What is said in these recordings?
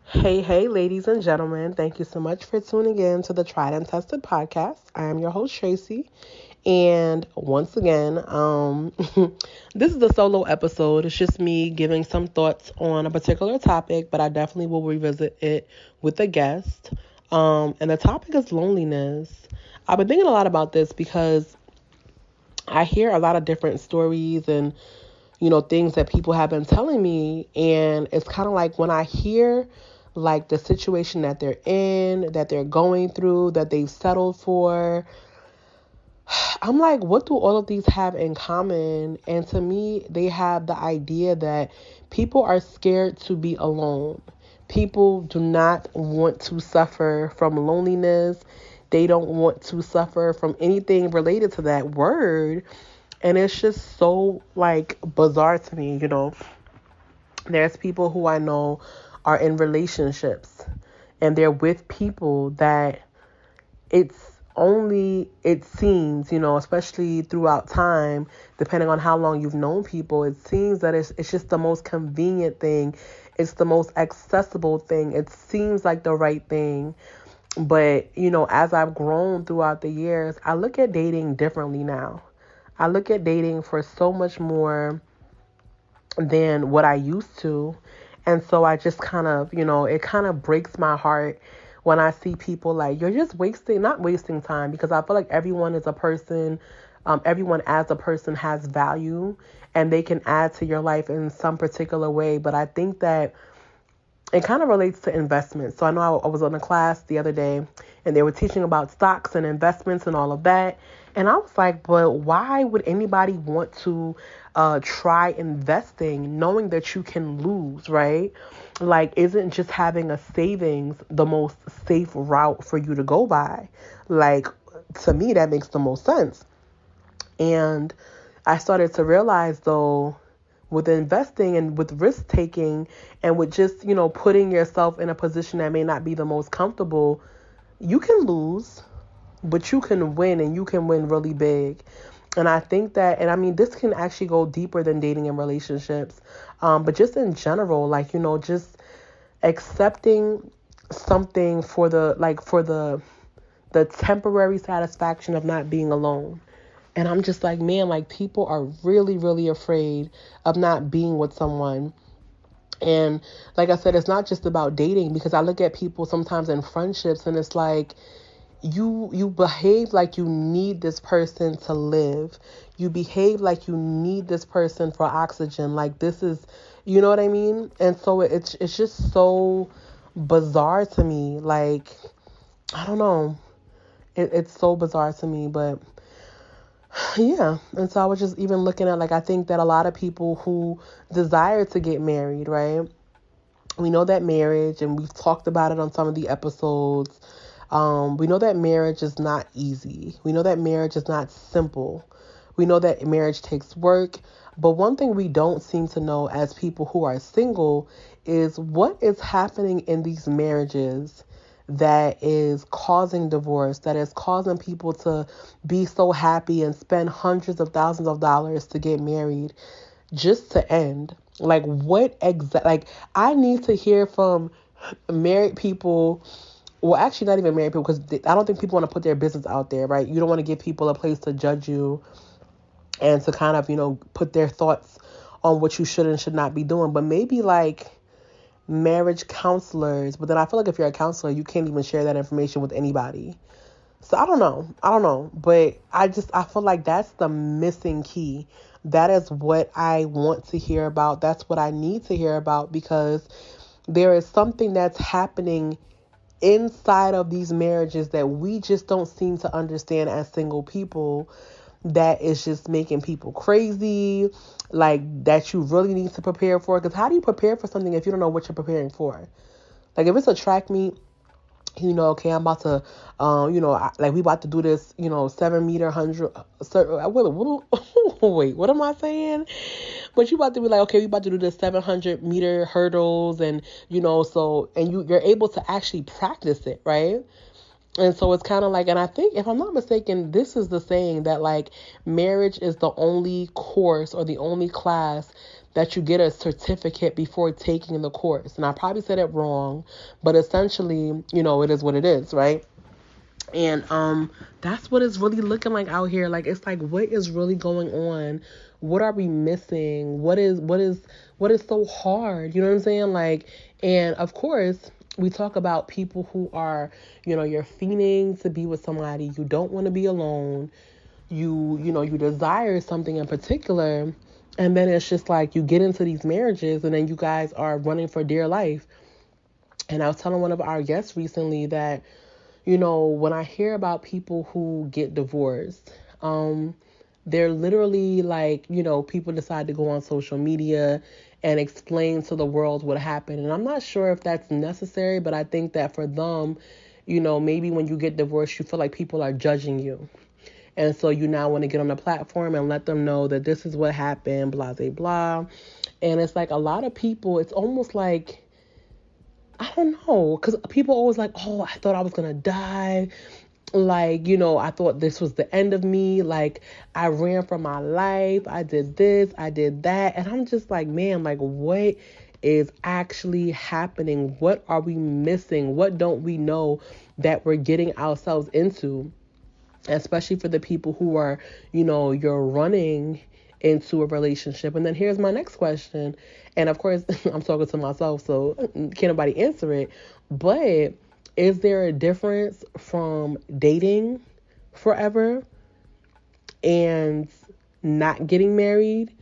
Hey, ladies and gentlemen. Thank you so much for tuning in to the Tried and Tested podcast. I am your host, Tracy. And once again, this is a solo episode. It's just me giving some thoughts on a particular topic, but I definitely will revisit it with a guest. And the topic is loneliness. I've been thinking a lot about this because I hear a lot of different stories and things that people have been telling me. And it's kind of like when I hear like the situation that they're in, that they're going through, that they've settled for, I'm like, what do all of these have in common? And to me, they have the idea that people are scared to be alone. People do not want to suffer from loneliness. They don't want to suffer from anything related to that word. And it's just so like bizarre to me. There's people who I know are in relationships and they're with people that it seems, especially throughout time, depending on how long you've known people, it seems that it's just the most convenient thing. It's the most accessible thing. It seems like the right thing. But, as I've grown throughout the years, I look at dating differently now. I look at dating for so much more than what I used to. And so I just kind of, it kind of breaks my heart when I see people like, you're just not wasting time, because I feel like everyone is a person, everyone as a person has value and they can add to your life in some particular way. But I think that it kind of relates to investments. So I know I was on a class the other day and they were teaching about stocks and investments and all of that. And I was like, but why would anybody want to try investing knowing that you can lose, right? Like, isn't just having a savings the most safe route for you to go by? Like, to me, that makes the most sense. And I started to realize, though, with investing and with risk taking and with just, putting yourself in a position that may not be the most comfortable, you can lose, but you can win, and you can win really big. And I think that, and I mean, this can actually go deeper than dating and relationships, but just in general, like, just accepting something for the temporary satisfaction of not being alone. And I'm just like, man, like people are really, really afraid of not being with someone. And like I said, it's not just about dating, because I look at people sometimes in friendships and it's like you behave like you need this person to live. You behave like you need this person for oxygen. Like this is, you know what I mean? And so it's just so bizarre to me. Like, I don't know. It's so bizarre to me, but yeah. And so I was just even looking at, like, I think that a lot of people who desire to get married, right? We know that marriage, and we've talked about it on some of the episodes. We know that marriage is not easy. We know that marriage is not simple. We know that marriage takes work. But one thing we don't seem to know as people who are single is what is happening in these marriages that is causing divorce, that is causing people to be so happy and spend hundreds of thousands of dollars to get married just to end. Like, like, I need to hear from married people. Well, actually, not even married people, because I don't think people want to put their business out there, right? You don't want to give people a place to judge you and to kind of, put their thoughts on what you should and should not be doing. But maybe like marriage counselors. But then I feel like if you're a counselor, you can't even share that information with anybody. So I don't know. But I feel like that's the missing key. That is what I want to hear about. That's what I need to hear about, because there is something that's happening inside of these marriages that we just don't seem to understand as single people, that is just making people crazy, like that you really need to prepare for. Because how do you prepare for something if you don't know what you're preparing for? Like, if it's a track meet, okay, I'm about to, like we about to do this, 7 meter, 100, wait, what am I saying? But you about to be like, okay, we about to do this 700-meter hurdles, and, and you're able to actually practice it, right? And so it's kind of like, and I think, if I'm not mistaken, this is the saying that like marriage is the only course or the only class that you get a certificate before taking the course. And I probably said it wrong, but essentially, it is what it is, right? And that's what it's really looking like out here. Like, it's like, what is really going on? What are we missing? What is so hard? You know what I'm saying? Like, and of course, we talk about people who are, you're fiending to be with somebody. You don't want to be alone. You desire something in particular. And then it's just like you get into these marriages and then you guys are running for dear life. And I was telling one of our guests recently that, when I hear about people who get divorced, they're literally like, people decide to go on social media and explain to the world what happened. And I'm not sure if that's necessary, but I think that for them, maybe when you get divorced, you feel like people are judging you. And so you now want to get on the platform and let them know that this is what happened, blah, blah, blah. And it's like a lot of people, it's almost like, I don't know, because people always like, oh, I thought I was going to die. Like, I thought this was the end of me. Like, I ran for my life. I did this, I did that. And I'm just like, man, like, what is actually happening? What are we missing? What don't we know that we're getting ourselves into? Especially for the people who are, you're running into a relationship. And then here's my next question. And of course, I'm talking to myself, so can't nobody answer it. But is there a difference from dating forever and not getting married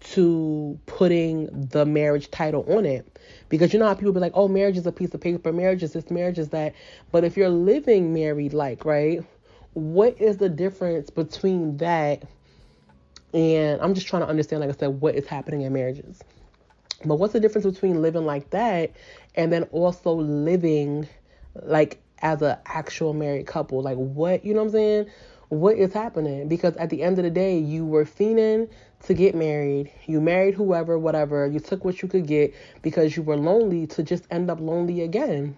to putting the marriage title on it? Because you know how people be like, oh, marriage is a piece of paper, marriage is this, marriage is that. But if you're living married, like, right, what is the difference between that? And I'm just trying to understand, like I said, what is happening in marriages. But what's the difference between living like that and then also living like as an actual married couple? Like, what, you know what I'm saying? What is happening? Because at the end of the day, you were fiending to get married. You married whoever, whatever. You took what you could get because you were lonely to just end up lonely again,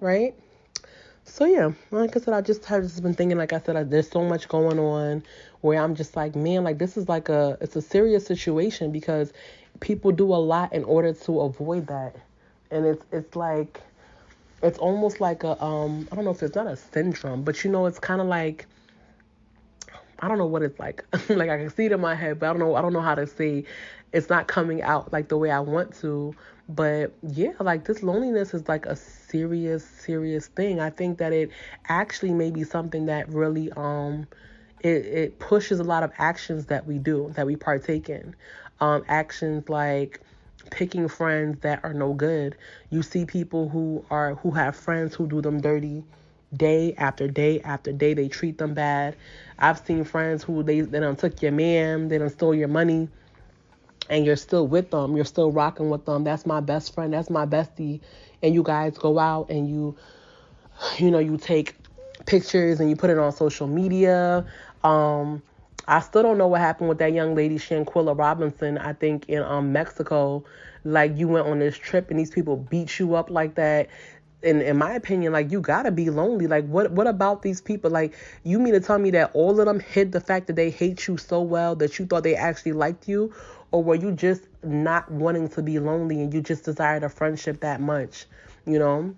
right? So yeah, like I said, I just have just been thinking, like I said, there's so much going on where I'm just like, man, like this is like it's a serious situation because people do a lot in order to avoid that. And it's like, it's almost like I don't know if it's not a syndrome, but it's kind of like, I don't know what it's like. Like I can see it in my head, but I don't know how to say it's not coming out like the way I want to. But yeah, like this loneliness is like a serious, serious thing. I think that it actually may be something that really it pushes a lot of actions that we do, that we partake in. Actions like picking friends that are no good. You see people who have friends who do them dirty day after day after day. They treat them bad. I've seen friends who they done took your man, they done stole your money, and you're still with them. You're still rocking with them. That's my best friend. That's my bestie. And you guys go out and you take pictures and you put it on social media. I still don't know what happened with that young lady, Shanquilla Robinson, I think in Mexico. Like, you went on this trip and these people beat you up like that. And in my opinion, like, you gotta be lonely. Like, what about these people? Like, you mean to tell me that all of them hid the fact that they hate you so well that you thought they actually liked you? Or were you just not wanting to be lonely and you just desired a friendship that much, And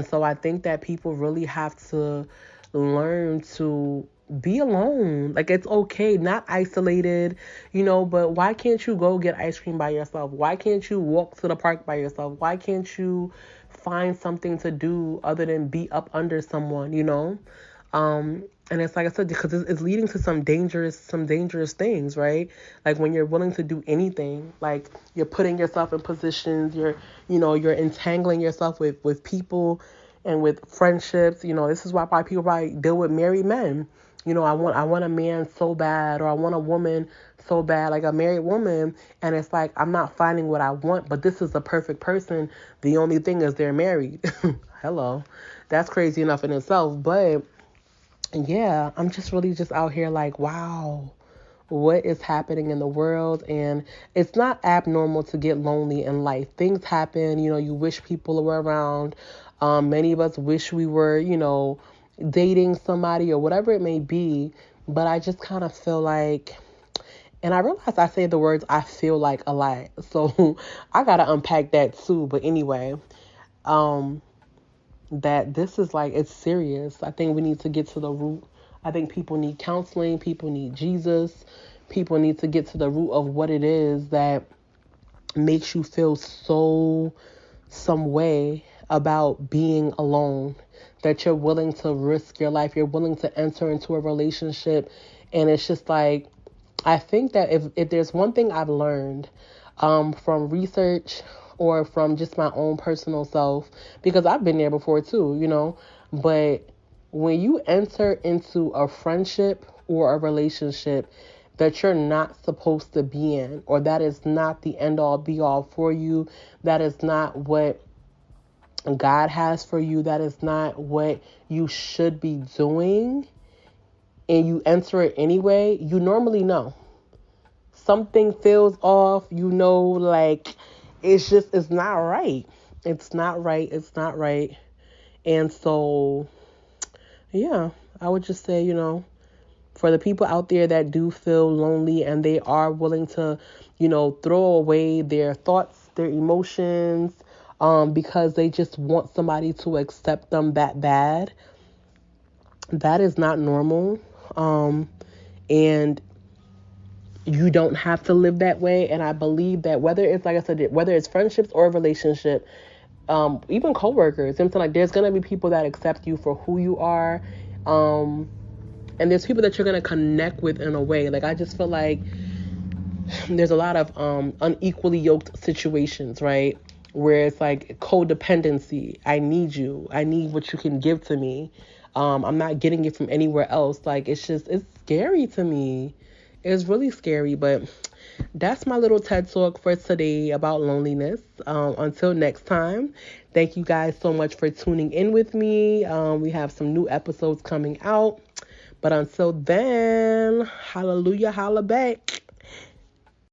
so I think that people really have to learn to be alone. Like, it's okay, not isolated, but why can't you go get ice cream by yourself? Why can't you walk to the park by yourself? Why can't you find something to do other than be up under someone, And it's like I said, because it's leading to some dangerous things, right? Like when you're willing to do anything, like you're putting yourself in positions, you're entangling yourself with people and with friendships. This is why people probably deal with married men. I want a man so bad, or I want a woman so bad, like a married woman, and it's like I'm not finding what I want, but this is the perfect person. The only thing is they're married. Hello. That's crazy enough in itself, but yeah, I'm just really just out here like, wow, what is happening in the world? And it's not abnormal to get lonely in life. Things happen, you wish people were around. Many of us wish we were, dating somebody or whatever it may be. But I just kind of feel like And I realized I say the words I feel like a lot. So I got to unpack that too. But anyway, um, that this is like, it's serious. I think we need to get to the root. I think people need counseling. People need Jesus. People need to get to the root of what it is that makes you feel so some way about being alone, that you're willing to risk your life. You're willing to enter into a relationship. And it's just like, I think that if there's one thing I've learned from research or from just my own personal self, because I've been there before too, but when you enter into a friendship or a relationship that you're not supposed to be in, or that is not the end all be all for you, that is not what God has for you, that is not what you should be doing, and you enter it anyway, you normally know. Something feels off, like it's not right. It's not right. It's not right. And so, yeah, I would just say, for the people out there that do feel lonely and they are willing to, throw away their thoughts, their emotions, because they just want somebody to accept them that bad, that is not normal. And you don't have to live that way. And I believe that whether it's, like I said, whether it's friendships or a relationship, even coworkers, something like, there's going to be people that accept you for who you are. And there's people that you're going to connect with in a way. Like, I just feel like there's a lot of unequally yoked situations, right? Where it's like codependency. I need you. I need what you can give to me. I'm not getting it from anywhere else. Like, it's scary to me. It's really scary. But that's my little TED Talk for today about loneliness. Until next time, thank you guys so much for tuning in with me. We have some new episodes coming out. But until then, hallelujah, holla back.